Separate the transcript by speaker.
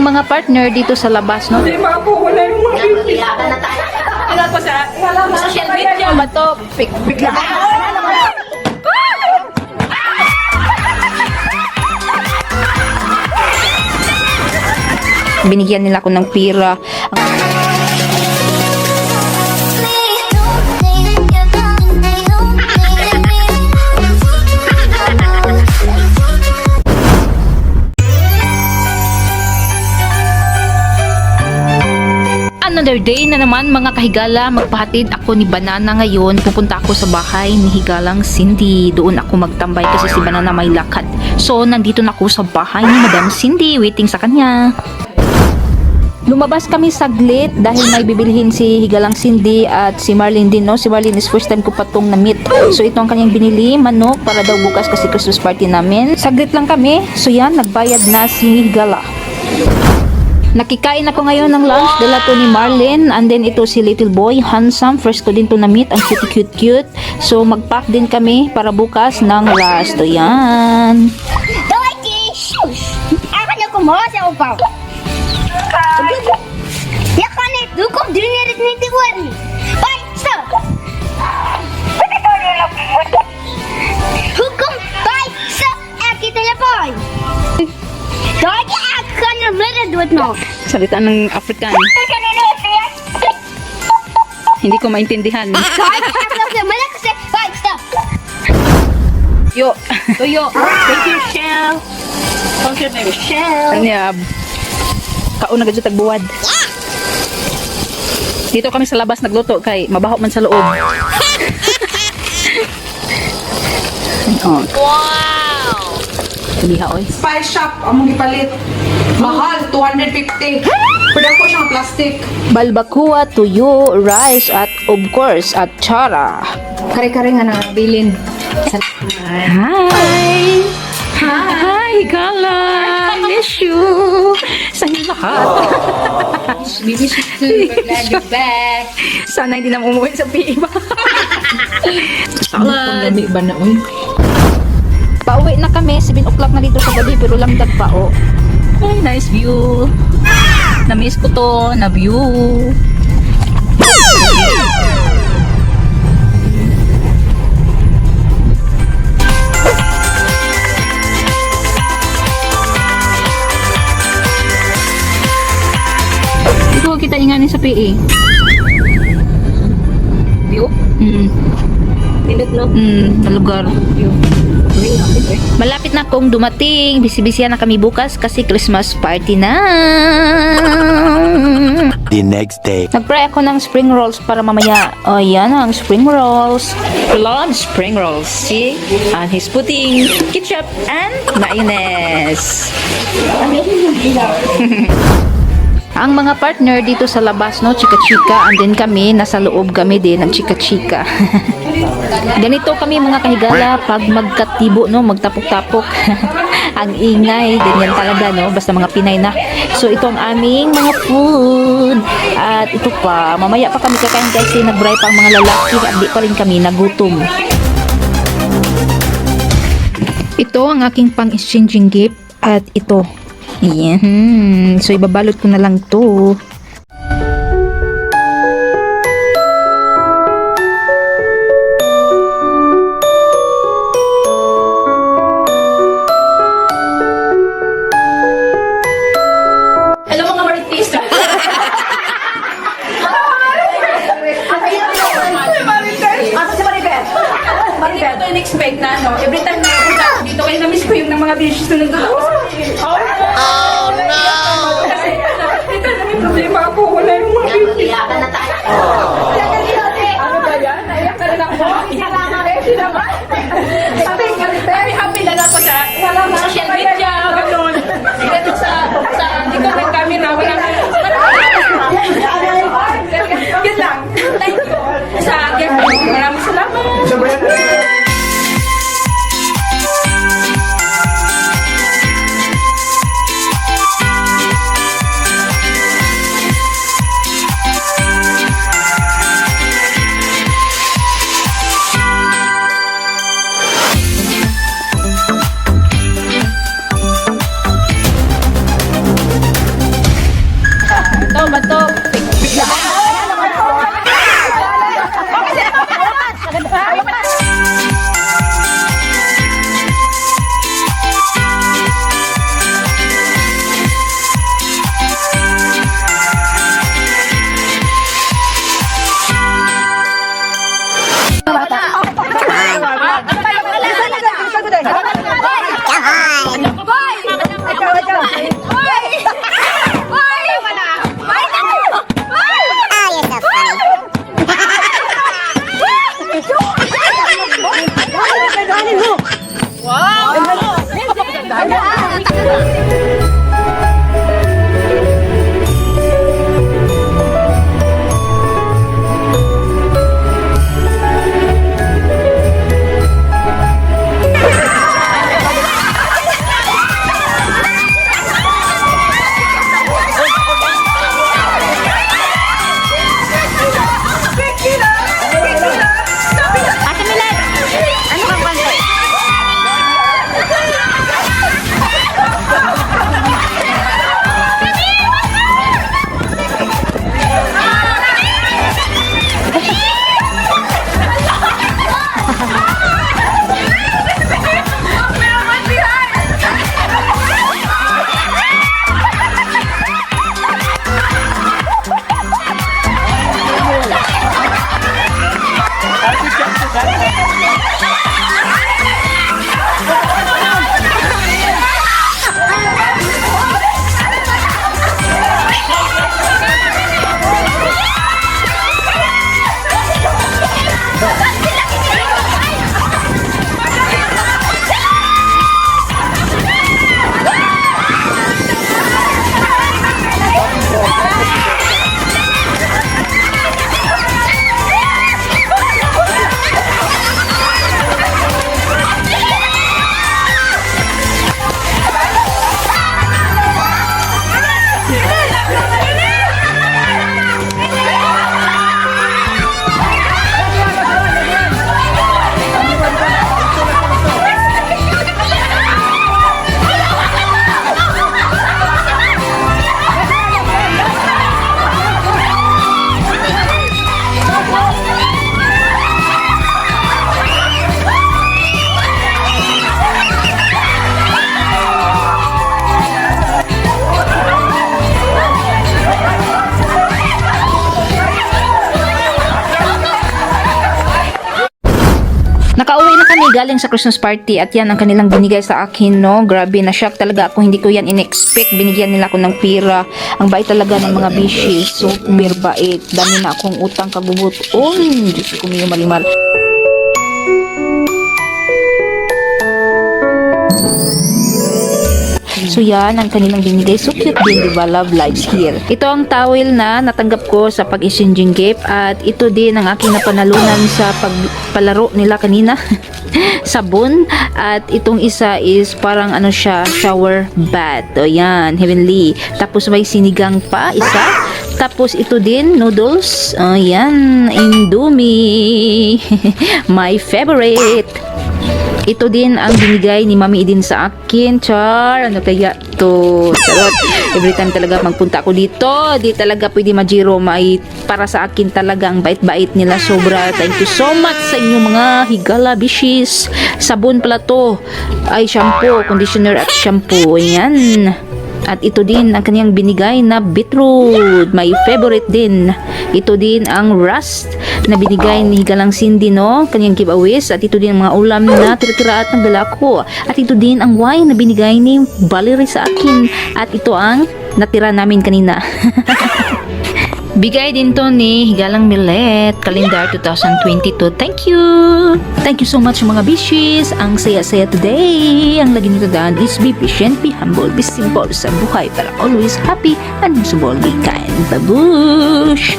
Speaker 1: mga partner dito sa labas, no?
Speaker 2: Di ba po, wala yung mga
Speaker 3: Ilaban na tayo.
Speaker 2: Wala po sa social media.
Speaker 1: Ba to? Bigla. Binigyan nila ako ng pira. Another day na naman mga kahigala, magpahatid ako ni Banana ngayon. Pupunta ako sa bahay ni Higalang Cindy. Doon ako magtambay kasi si Banana may lakad. So, nandito na ako sa bahay ni Madam Cindy, waiting sa kanya. Lumabas kami saglit dahil may bibilhin si Higalang Cindy at si Marlene din, no? Si Marlene is first time ko pa tong na-meet. So, ito ang kanyang binili, manok, para daw bukas kasi Christmas party namin. Saglit lang kami. So, yan, nagbayad na si Higala. Nakikain ako ngayon ng lunch, dala to ni Marlene, and then ito si little boy, handsome, first ko din to na-meet, ang cute. So mag-pack din kami para bukas ng last. So yan.
Speaker 3: Dawai shush. Akan ako mo sa upaw. Ya kanet, dukom dinirit ni tiguan. Bye, stop. Hukum bye, stop. Aki telepon. Dawai akan meron duit mo.
Speaker 1: Salita ng African. Hindi ko maintindihan.
Speaker 3: Bye, stop.
Speaker 1: Yo.
Speaker 2: Tuyo. Thank you, Shell. Thank you, baby. Shell.
Speaker 1: Anya, kauna gadyo tagbuwad. Dito kami sa labas nagluto kay mabaho man sa loob. Oh.
Speaker 3: Wow.
Speaker 1: Liha oy.
Speaker 2: Spice shop, among gipalit. Mahal, 250. Pwede ko siyang plastic.
Speaker 1: Balbacoa, tuyo, rice at of course at chara.
Speaker 2: Kare-kare nga na bilin.
Speaker 1: Hi! Hi, Gala! Miss you! Sa inyo lahat.
Speaker 2: We miss you too. We're glad you're back.
Speaker 1: Sana hindi na umuwi sa PIBA. Salad.
Speaker 2: Gabi ba na, uy?
Speaker 1: Pauwi na kami. 7 o'clock na dito sa gabi pero lamdag pa, oh. Ay, nice view. Na-miss ko to. Na-view. Ito kita inganin sa PE.
Speaker 2: View? Pindot, no?
Speaker 1: Sa lugar. Malapit na akong dumating. Bisi-bisihan na kami bukas kasi Christmas party na.
Speaker 4: The next day.
Speaker 1: Nag-fry ako ng spring rolls para mamaya. Oh, yan ang spring rolls. Love spring rolls. See? And he's putting ketchup and mayonnaise. Ang mga partner dito sa labas, no, chika-chika, and then kami, nasa loob kami din, nag-chika-chika. Ganito kami mga kahigala, pag magkatibo, no, magtapok-tapok. Ang ingay, ganyan talaga, no, basta mga Pinay na. So, ito ang aming mga food. At ito pa, mamaya pa kami kakain kasi nag-bry pa ang mga lalaki at di pa rin kami nagutom. Ito ang aking pang-exchanging gift at ito. Yan. So, ibabalot ko na lang to.
Speaker 2: Hello mga Marites. Hindi ko to in-expect na, no? Every time na punta ako dito, kaya na-miss ko yung mga dishes na nagdala. Oh, no! Kasi, ito na may problema ako. Wala yung mga
Speaker 3: Ilaban na tayo.
Speaker 2: ano ba yan? Naiyak na rin ako. Happy na lang ako sa social media. Ganun. Ganun sa hindi ko may camera. Wala yun lang. Thank you. Sa gift. Maraming salamat.
Speaker 1: ay galing sa Christmas party at yan ang kanilang binigay sa akin, no? Grabe, na-shock talaga ako. Hindi ko yan in-expect. Binigyan nila ako ng pera. Ang bait talaga ng mga bishi. Super bait. Dami na akong utang kabubuton. Diyos ko, may malimal. So yan ang kanilang binigay. So cute din, diba? Love lives here. Ito ang towel na natanggap ko sa pag-exchanging gift at ito din ang aking napanalunan sa pagpalaro nila kanina. Sabon. At itong isa is parang ano siya, shower bath. O yan, heavenly. Tapos may sinigang pa, isa. Tapos ito din, noodles. Ayan, Indomie. My favorite. Ito din ang binigay ni Mami Idin sa akin. Char, ano kaya to? Charot. Every time talaga magpunta ako dito, di talaga pwede majiro. May para sa akin talaga ang bait-bait nila. Sobra. Thank you so much sa inyo mga higala bishis. Sabon pala to. Ay, shampoo, conditioner at shampoo. Ayan. At ito din ang kanyang binigay na beetroot. My favorite din. Ito din ang rust na binigay ni Higalang Cindy, no? Kanyang giveaways. At ito din ang mga ulam na tira-tira at nagdala ko. At ito din ang wine na binigay ni Valerie sa akin. At ito ang natira namin kanina. Bigay din to ni Higalang Millet, Calendar 2022. Thank you! Thank you so much mga bishes. Ang saya-saya today. Ang lagi nito daan is be patient, be humble, be simple sa buhay para always happy and most of all be kind. Babush!